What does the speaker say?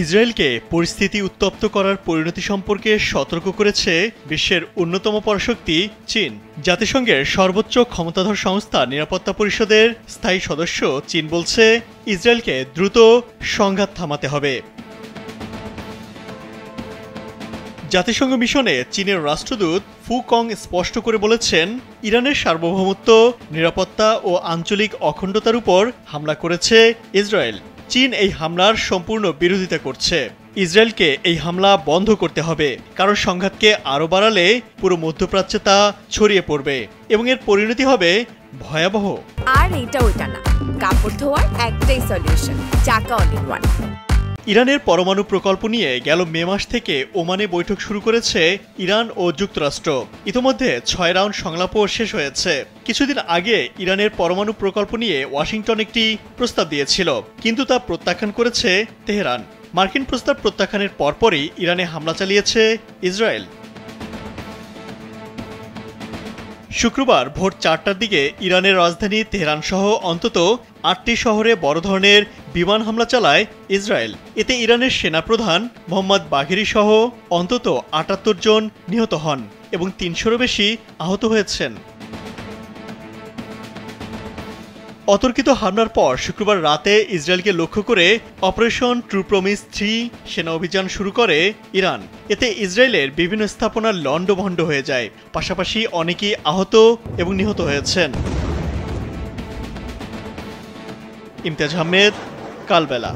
ইসরায়েলকে পরিস্থিতি উত্তপ্ত করার পরিণতি সম্পর্কে সতর্ক করেছে বিশ্বের অন্যতম পরাশক্তি চীন। জাতিসংঘের সর্বোচ্চ ক্ষমতাধর সংস্থা নিরাপত্তা পরিষদের স্থায়ী সদস্য চীন বলছে, ইসরায়েলকে দ্রুত সংঘাত থামাতে হবে। জাতিসংঘ মিশনে চীনের রাষ্ট্রদূত ফু কং স্পষ্ট করে বলেছেন, ইরানের সার্বভৌমত্ব, নিরাপত্তা ও আঞ্চলিক অখণ্ডতার উপর হামলা করেছে ইসরায়েল। চীন এই হামলার সম্পূর্ণ বিরোধিতা করছে। ইসরায়েলকে এই হামলা বন্ধ করতে হবে, কারণ সংঘাতকে আরও বাড়ালে পুরো মধ্যপ্রাচ্যে তা ছড়িয়ে পড়বে এবং এর পরিণতি হবে ভয়াবহ। আর এটা ওইটা না, কাপড় ধোয়ার একটাই সলিউশন, চাকা অল ইন ওয়ান। ইরানের পরমাণু প্রকল্প নিয়ে গেল মে মাস থেকে ওমানে বৈঠক শুরু করেছে ইরান ও যুক্তরাষ্ট্র। ইতোমধ্যে 6 রাউন্ড সংলাপও শেষ হয়েছে। কিছুদিন আগে ইরানের পরমাণু প্রকল্প নিয়ে ওয়াশিংটন একটি প্রস্তাব দিয়েছিল, কিন্তু তা প্রত্যাখ্যান করেছে তেহরান। মার্কিন প্রস্তাব প্রত্যাখ্যানের পরপরই ইরানে হামলা চালিয়েছে ইসরায়েল। শুক্রবার ভোর 4টার দিকে ইরানের রাজধানী তেহরান সহ অন্তত 8টি শহরে বড় ধরনের বিমান হামলা চালায় ইসরায়েল। এতে ইরানের সেনাপ্রধান মোহাম্মদ বাঘেরি সহ অন্তত 78 জন নিহত হন এবং 300-এরও বেশি আহত হয়েছেন। অতর্কিত হামলার পর শুক্রবার রাতে ইসরায়েলকে লক্ষ্য করে অপারেশন ট্রু প্রমিস 3 সেনা অভিযান শুরু করে ইরান। এতে ইসরায়েলের বিভিন্ন স্থাপনা লণ্ডভণ্ড হয়ে যায়, পাশাপাশি অনেকেই আহত এবং নিহত হয়েছেন। ইমতিয়াজ আহমেদ, কালবেলা।